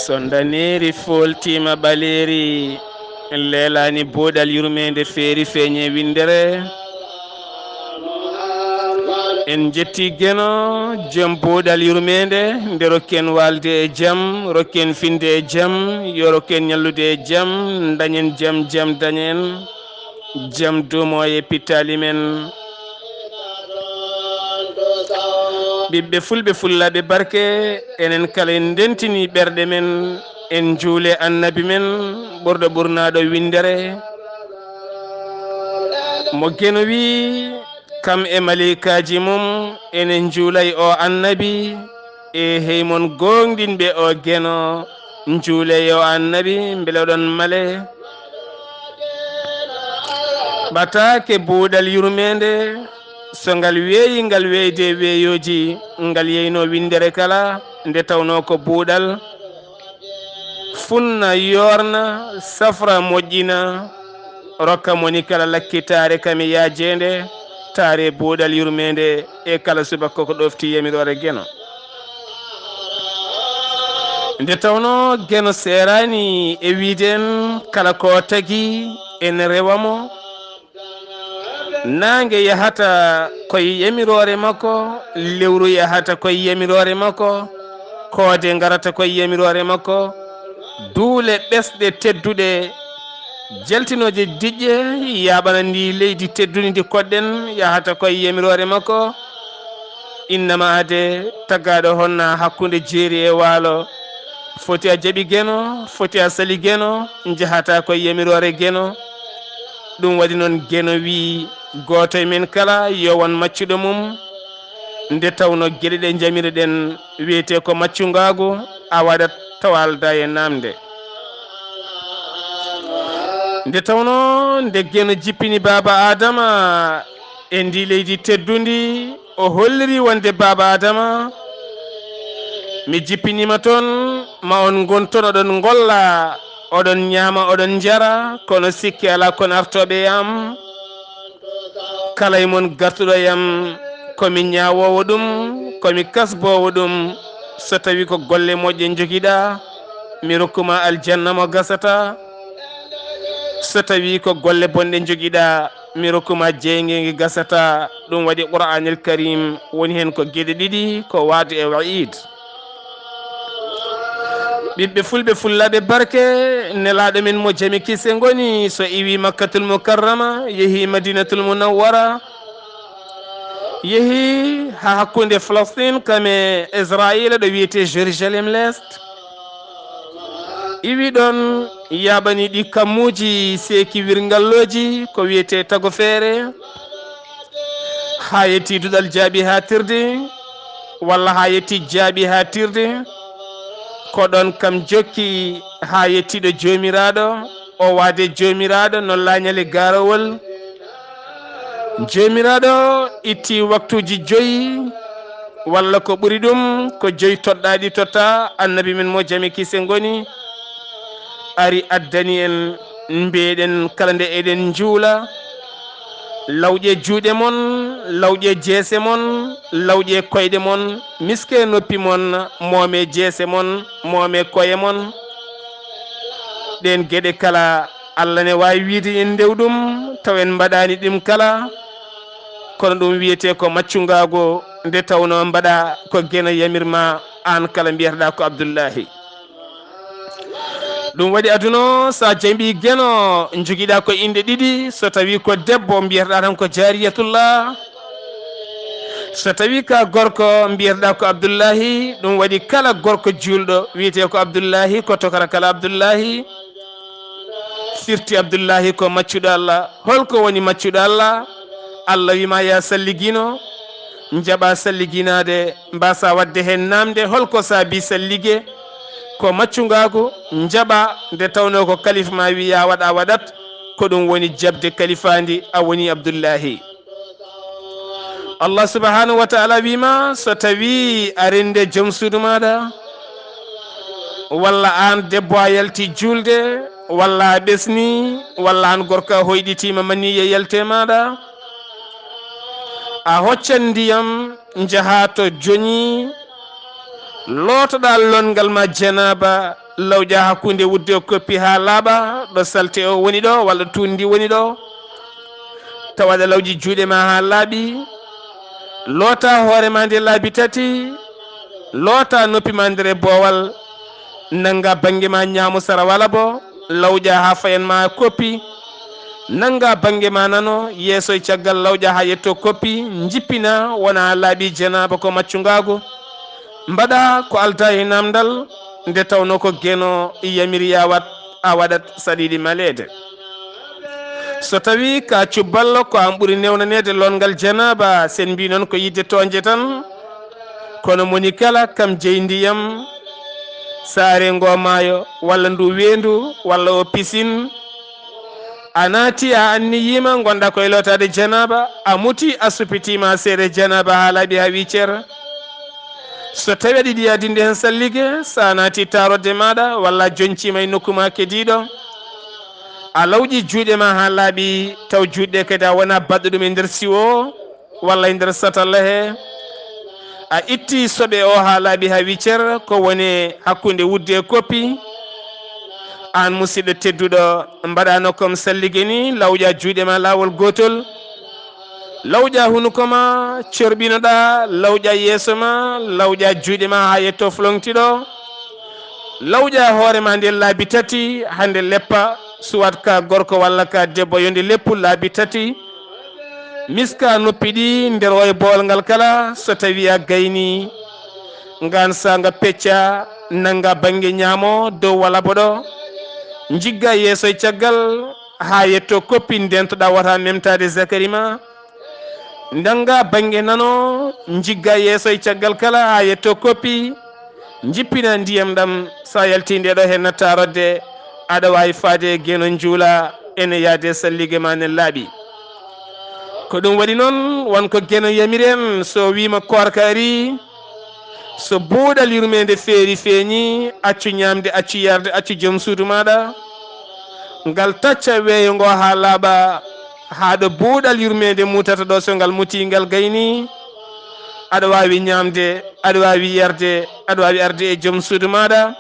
sondaneri foltima baleri lelani Buuɗal yurmeende feeri feeñe windere en jetti geno jom Buuɗal yurmeende nde rokken walde e jam rokken finde e jam yo rokken ñallude e jam dañen jam dañen jam dumo e pittali men ɓiɓɓe fulɓe fullaɓe barke enen kala en ndentini ɓerɗe men en juule annabi men ɓurɗo ɓurnaɗo windere mo geno wi kam e malikaji mum enen juulay o annabi e heymon gonɗinɓe o geno juuley o annabi beele oɗon male ɓatake Buuɗal yurmeende so ngal weeyi ngal weyde weeyoji ngal yeyno windere kala nde tawno ko Buuɗal funna yorna safra moƴƴina rokka moni kala lakkitare kami yajende taare Buuɗal yurmeende e kala subaka ko ɗofti yamirore geno nde tawno geno serani e wiiden kala ko tagi en rewamo nange yahata koye yamirore makko lewru yahata koye yamirore makko koode garata koye yamirore makko duule ɓesɗe tedduɗe jaltinoje diƴƴe yaɓana ndi leydi teddudi ndi koɗɗen yahata koye yamirore makko innama ade tagaɗo honna hakkude jeeri e waalo foti a jaaɓi geno foti a sali geno jahata koye yamirore geno ɗum waɗi noon geno wi goto e men kala yo won maccuɗo mum nde tawno gueɗe ɗe jamireɗen wiyete ko maccugagu a waɗat tawalda e namde nde tawno nde geno jippini baba adama e ndi leydi teddundi o holliri wonde baba adama mi jippinima toon ma on gonton oɗon golla oɗon ñaama oɗon jara kono sikki ala kono artoɓe yam kala e mon gartuɗo yam komi ñawowo ɗum komi kasbowo ɗum so tawi ko golle moƴƴe joguiɗa mi rokkuma aljanna mo gasata so tawi ko golle bonɗe joguiɗa mi rokkuma jeyguegi gasata ɗum waɗi Qur'anil Karim woni hen ko gueɗe ɗiɗi ko waadu e wa'id ɓiɓɓe fulɓe fullaɓe barke nelaɗo men mo jami kisse goni so iwi Makkatul Mukarrama yeehi Madinatul Munawwara yeehi ha hakkude Palestine kame Israila ɗo wiyete Jérusalem l'Est iwi ɗon yaɓani ɗi kammuji seeki wirgalloji ko wiyete tago feere ha yetti duɗal jaaɓi ha tirde walla ha yetti jaaɓi ha tirde ko ɗon kam jokki ha yettiɗo jomiraɗo o waade jomiraɗo no lañale garawol jomiraɗo itti waktuji 5 walla ko ɓuri ɗum ko 5 toɗɗaɗi totta annabi men mo jami kisse goni ari addani en mbeɗen kala nde eɗen juula lawƴe juuɗe mon lawƴe jeese mon lawƴe koyɗe mon miske noppi mon moome jeese mon moome koye mon ɗen gueɗe kala Allah ne wawi wiide en ndew ɗum taw en mbaɗani ɗum kala kono ɗum wiyete ko maccugago nde tawno mbaɗa ko geno yamirma an kala mbiyataɗa ko Abdullahi ɗum waɗi aduno sa jambi geno joguiɗa ko inde ɗiɗi so tawi ko debbo mbiyataɗa tan ko jariyatullah so tawi ka gorko mbiyataɗa ko Abdullahi ɗum waɗi kala gorko julɗo wiyete ko Abdullahi ko tokara kala Abdullahi firti Abdullahi ko maccuɗo Allah holko woni maccuɗo Allah Allah wima ya salligino jaɓa salliginade mbasa wadde hen namde holko saabi sallige ko maccugagu jaɓa nde tawno ko kalifa ma wi ya waɗa waɗat ko ɗum woni jabde kalifandi a woni Abdullahi Allah subhanahu wa ta'ala wima so tawi arinde joom suudu maɗa walla an debbo a yalti julde walla a ɓesni walla an gorko a hoyɗitima maniye yalte maɗa a hoccan ndiyam jaha to joñi lootoɗa longal ma janaba lawƴa hakkunde wudde o koppi ha laaɓa ɗo salte o woni ɗo walla tundi woni ɗo tawaɗa lawji juuɗe ma ha laaɓi loota hoore ma nde laabi tati loota noppi ma ndere boowal nanga bange ma ñaamu sara wala bo lawƴa ha fayen ma koppi nanga bange ma nano yeeso e caggal lawƴa ha yetto koppi jippina wona laaɓi janaba ko maccungago mbaɗa ko alta e namdal nde tawno ko geno yamiri yawat a waɗat saɗiɗi malede so tawi ka cubballo ko an ɓuuri newnanede longal janaba sen mbi noon ko yidde toñje tan kono moni kala kam jeyi ndiyam saare ngo maayo walla ndu wendu walla o pisine a naati a anniyima gonɗa koye lotade janaba a muti a suppitima seede janaba ha laaɓi ha wiccere so tawi aɗa yiɗi yadinde hen sallige sa naati tarodde maɗa walla joncima e nokkuma kediɗo a lawƴi juuɗe ma ha laaɓi taw juuɗe kadi a wona baɗɗo ɗum e nder siwo walla e nder satalla he a itti soɓe o ha laaɓi ha wiccere ko woni hakkude wudde e koppi an musidɗo tedduɗo mbaɗano comme sallige ni lawƴa juuɗe ma lawol gotol lawƴa hunuko ma corɓinoɗa lawƴa yeeso ma lawƴa juuɗe ma ha yetto flontiɗo lawƴa hoore ma nde laabi tati hande leppa suwat ka gorko walla ka debbo yonde leppu laabi tati miska noppi ɗi nder o e bool ngal kala so tawi a gayni ngan sanga pecca nanga bange ñaamo dow walla boɗo jigga yeeso e caggal ha yetto koppi ndentoɗa wata memtade zakari ma ndanga bange nano jigga yeeso e caggal kala ha yetto koppi jippina ndiyam ɗam sa yalti ndeɗo hen nattarodde aɗa wawi faade geno juula ene yaade sallige ma nen laaɓi ko ɗum waɗi noon wonko geno yamiren so wima korka ari so buuɗal yurmede feeri feeñi accu ñamde accu yarde accu joom suudu maɗa ngal tacca weeyo ngo ha laaɓa haɗo buuɗal yurmede mutata ɗo so ngal muti ngal gayni aɗa wawi ñamde aɗa wawi yarde aɗa wawi arde e joom suudu maɗa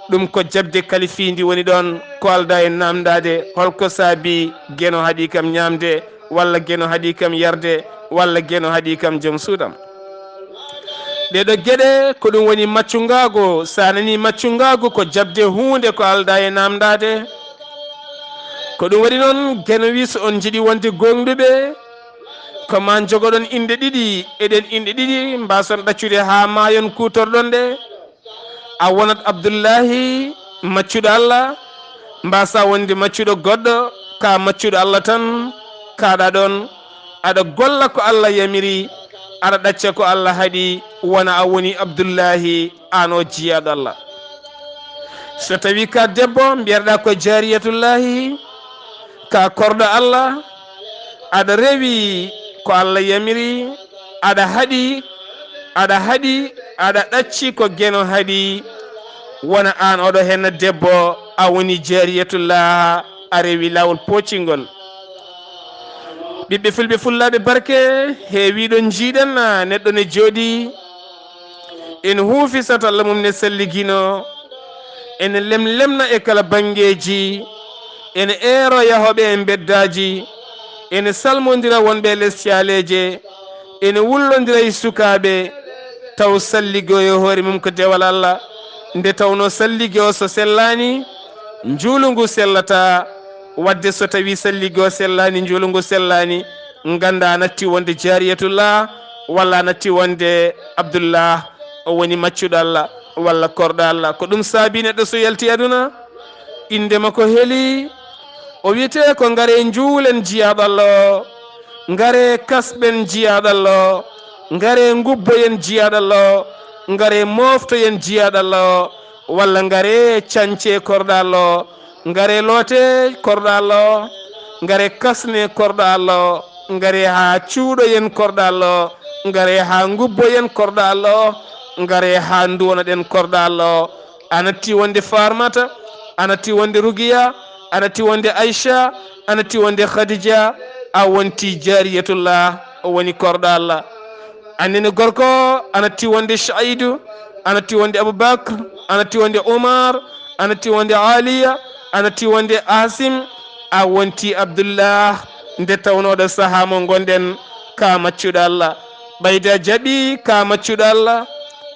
ɗum ko jabde kalifindi woni ɗon ko alda e namdade holko saabi geno haaɗi kam ñamde walla geno haaɗi kam yarde walla geno haaɗi kam joom suudam ɗeɗo gueɗe ko ɗum woni maccungago sa nani maccungago ko jabde hunde ko alda e namdade ko ɗum waɗi noon geno wi so on jiiɗi wonde gonɗuɓe koma jogoɗon inde ɗiɗi eɗen inde ɗiɗi mbason ɗaccude ha mayon kutorɗon ɗe a wonat Abdullaahi maccuɗo Allah mbasa wonde maccuɗo goɗɗo ka maccuɗo Allah tan kaɗa ɗon aɗa golla ko Allah yamiri aɗa ɗacca ko Allah haaɗi wona a woni Abdullaahi an o jiyaɗo Allah so tawi ka debbo mbiyarɗa ko jariyatullahi ka korɗo Allah aɗa rewi ko Allah yamiri aɗa haɗi aɗa ɗacci ko geno haaɗi wona an oɗo henna debbo a woni jariyatullah a rewi lawol poccingol ɓiɓɓe fulɓe fullaɓe barke heewiɗon jiiɗen neɗɗo ne jooɗi en huufi sato Allah mum ne salligino ene lemlemna e kala bangeji ene eero yahoɓe e beddaji ene salmodira wonɓe less caleje ene wullodira e sukaɓe taw salligo e hoore mum ko dewal Allah nde tawno sallige o so sellani juulu ngu sellata wadde so tawi sallige o sellani juulu ngu sellani ganda natti wonde jariyatullah walla natti wonde Abdullah o woni maccuɗo Allah walla korɗo Allah ko ɗum saabi neɗɗo so yalti aduna inde makko heeli o wiyete ko ngare juulen jiyaɗo Allah o ngare kasɓen jiyaɗo Allah o ngare ngubboyen jiyaɗo Allah o ngare moftoyen jiyaɗo Allah o walla ngare cance korɗo Allah o ngare loote korɗo Allah o ngare kasne korɗo Allah o ngare ha cuuɗoyen korɗo Allah o ngare ha ngubboyen korɗo Allah o ngare ha duwonoɗen korɗo Allah o anatti wonde Farmata anatti wonde Rugiya anatti wonde Aisha anatti wonde Khadija a wonti jariyatullah o woni korɗo Allah annene gorko anatti wonde Saïdou anatti wonde Aboubacre anatti wonde Oumar anati wonde aliya anati wonde asim a wonti abdoullah nde tawnoɗo saaha mo gonɗen ka maccuɗo allah ɓayde a jaaɓi ka maccuɗo allah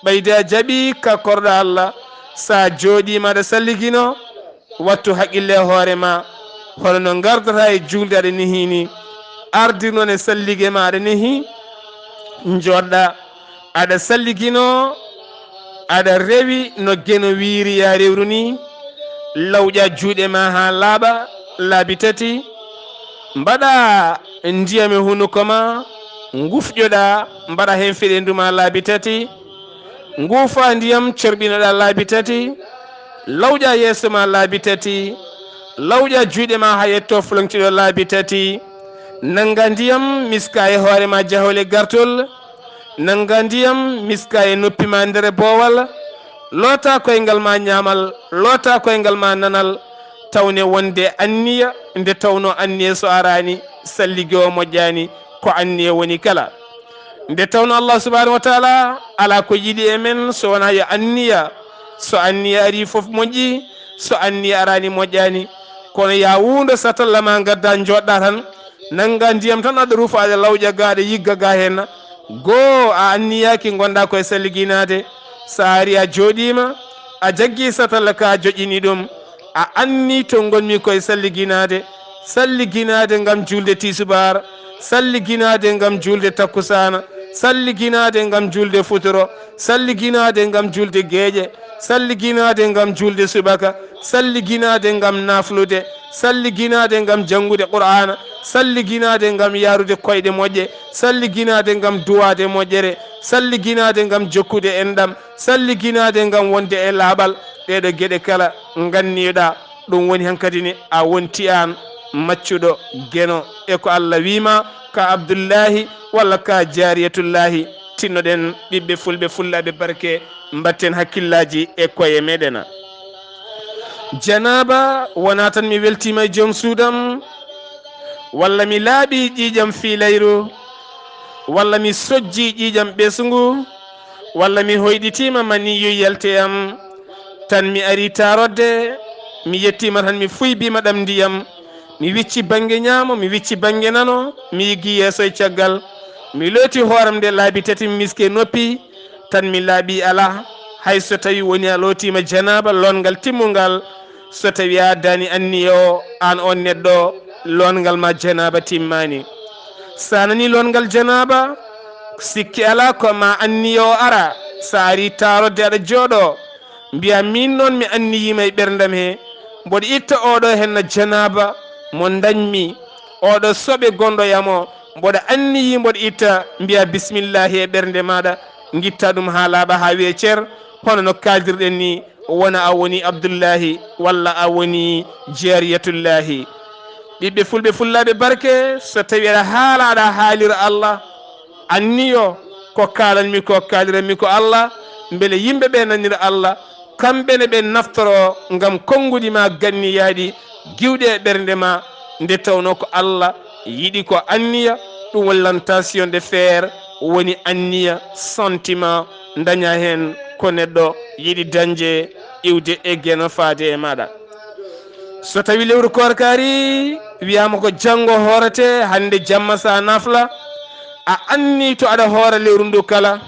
ɓayde a jaaɓi ka korɗo allah sa jooɗima aɗa salligino wattu haqqille hoorema holno gardata e julde aɗa nehini ardir noon e salligue ma aɗa nehi joɗɗa aɗa salligino aɗa rewi no gueno wiiri ya rewru ni lawƴa juuɗe ma ha laaɓa laabi tati mbaɗa ndiyam e hunuko ma gufƴoɗa mbaɗa hen feɗenduma laabi tati nguufa ndiyam corɓinoɗa laabi tati lawƴa yeeso ma laabi tati lawƴa juuɗe ma ha yetto folontiɗo laabi tati nanga ndiyam miska e hoore ma jahole gartol nanga ndiyam miska e noppi ma nder boowal loota koyngal ma ñaamal loota koyngal ma nanal tawne wonde anniya nde tawno anniya so arani sallige o moƴƴani ko anniya woni kala nde tawno allah subahanahu wa taala ala ko yiɗi e men so wona yo anniya so anniya ari foof moƴƴi so anniya arani moƴƴani kono ya wuundo satalla ma gadda joɗɗa tan nanga ndiyam tan aɗa ruufa aɗa lawƴa ga aɗa yigga ga hen goo a anniyaki gonɗa koye salliginade sa ari a jooɗima a jaggui satalla ka joƴini ɗum a anni to gonmi koye salliginade salliginade gam julde tisubar salliginade gam julde takkusana salliginade gam julde futuro salliginade gam julde gueeƴe salliginade gam julde subaka salliginade gam naflude salliginade gam janggude qur'ana salliginade gam yarude koyɗe moƴƴe salliginade gam duwade moƴƴere salliginade gam jokkude enɗam salliginade gam wonde e laaɓal ɗeɗo gueɗe kala ganniɗa ɗum woni hankadi ni a wonti an maccuɗo gueno e ko allah wima ka abdoullahi walla ka jariyatullahi tinnoɗen ɓiɓɓe fulɓe fullaɓe barke mbatten hakkillaji e koye meɗena janaba wona tan mi weltima e joom suudam walla mi laaɓi ƴiƴam fiilayru walla mi sojji ƴiƴam ɓesgu walla mi hoyɗitima maniyu yalteyam tan mi ari tarodde mi yettima tan mi fuybima ɗam ndiyam mi wicci banggue ñaamo mi wicci banggue nano mi yiggi yeeso e caggal mi looti hooram nde laabi tati mi miske noppi tan mi laaɓi ala hay so tawi woni a lootima janaba longal timmugal so tawi a addani anniya o an on neɗɗo longal ma janaba timmani sa nani longal janaba sikki ala ko ma anniya o ara sa ari tarodde aɗa jooɗo mbiya min noon mi anniyima e ɓerdam he mboɗo itta oɗo henna janaba mo dañmi oɗo soɓe gonɗoyamo mboɗo anniyi mboɗo itta mbiya bisimillahi e ɓernde maɗa guitta ɗum ha laaɓa ha wiye ceer hono no kaldirɗen ni wona a woni abdoullahi walla a woni jariyatullahi ɓiɓɓe fulɓe fullaɓe barke so tawi aɗa haala aɗa haalira allah anniyo ko kalanmi ko kaliranmi ko allah beele yimɓeɓe nanira allah kamɓene ɓe naftoro gam konngudi ma ganniyaɗi giwɗe e ɓernde ma nde tawno ko allah yiɗi ko anniya ɗum wallantation de faire woni anniya sentiment daña hen ko neɗɗo yiɗi dañde iwde e gueno faade e maɗa so tawi lewru korkari wiyama ko janggo hoorete hande jamma sa nafla a anni to aɗa hoora lewru ndu kala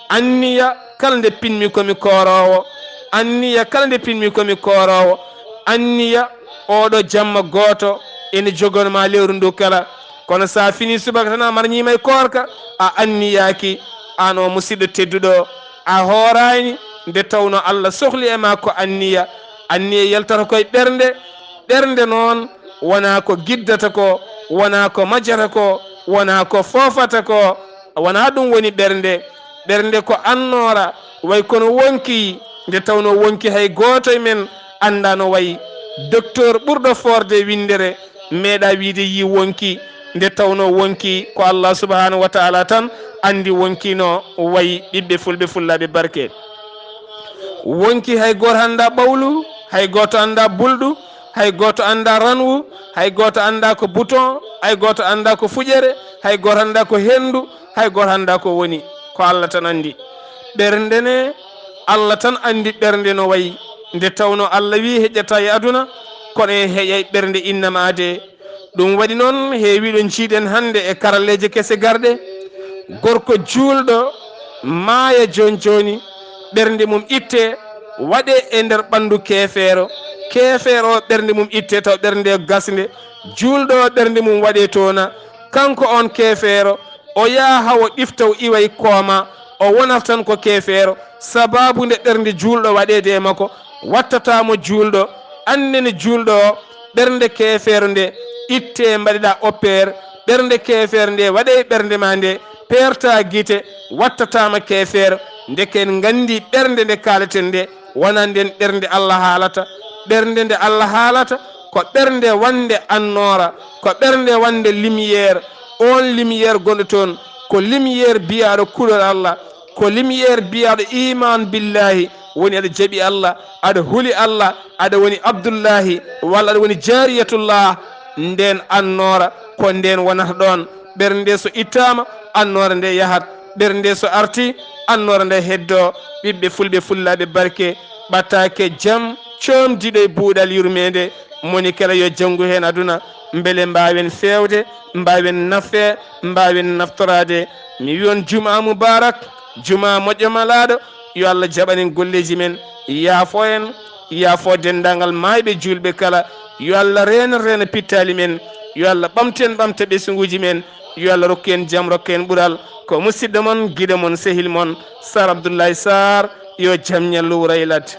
anniya kala nde pinmi komi korowo anniya kala nde pinmi komi korowo anniya oɗo jamma goto ene jogonma lewru ndu kala kono sa fini subaka tan a marñima e korka a anniyaki an o musidɗo tedduɗo a hoorani nde tawno allah sohli e ma ko anniya anniya yaltata koye ɓernde ɓernde noon wona ko giddata ko wona ko majjata ko wona ko fofata ko wona ɗum woni ɓernde ɓernde ko annora way kono wonki nde tawno wonki hay goto e men anda no wayi docteur ɓurɗo forde windere meeɗa wiide yi wonki nde tawno wonki ko allah subahanahu wa taala tan andi wonkino wayi ɓiɓɓe fulɓe fullaɓe barke wonki hay goto anda ɓawlu hay goto anda bulɗu hay goto anda ranwu hay goto anda ko bouton hay goto anda ko fuƴere hay goto anda ko hendu hay goto anda ko woni ko allah tan andi ɓernde ne allah tan andi ɓernde no wayi nde tawno Allah wi heƴƴata e aduna kono e heƴay ɓernde innamade ɗum waɗi noon heewiɗo jiiɗen hannde e karalleje kese garɗe gorko juulɗo maaya joni joni ɓernde mum itte waɗe e nder ɓandu keefeero keefeero ɓernde mum itte taw ɓernde gasnde juulɗo ɓernde mum waɗe toona kanko on keefeero o yaha hawo ɗiftaw iway kooma o wonata tan ko keefeero sababu nde ɓernde juulɗo waɗede e makko wattatamo juulɗo annene juulɗo o ɓernde keefeero nde itte mbaɗiɗa opére ɓernde keefeere nde waɗe ɓernde ma nde perta guite wattatama keefeero ndeken gandi ɓernde nde kaleten nde wona nden ɓernde Allah haalata ɓernde nde Allah haalata ko ɓernde wande annora ko ɓernde wande lumiére on lumiére gonɗo toon ko lumiére biyaɗo kulol Allah ko lumiére biyaɗo iman billahi woni aɗa jaaɓi Allah aɗa huuli Allah aɗa woni Abdullaahi walla aɗa woni jariyatullah nden annora ko nden wonata ɗon ɓernde so ittama annora nde yahat ɓernde so arti annora nde heddo ɓiɓɓe fulɓe fullaɓe barke ɓattake jaam comdiɗo e buuɗal yurmede moni kala yo janggu hen aduna beele mbawen fewde mbawen naffe mbawen naftorade mi wi on juma mubarak juma moƴƴo malaɗo yo Allah jaɓanen golleji men yaafo en yaafo dendagal mayɓe julɓe kala yo Allah rena pittali men yo Allah ɓamten ɓamta ɓesguji men yo Allah rokku en jaam rokku en ɓuural ko musidɗo mon guiɗo mon sehil mon Sar Abdullaahi SAAR yo jaam ñallu wuraylat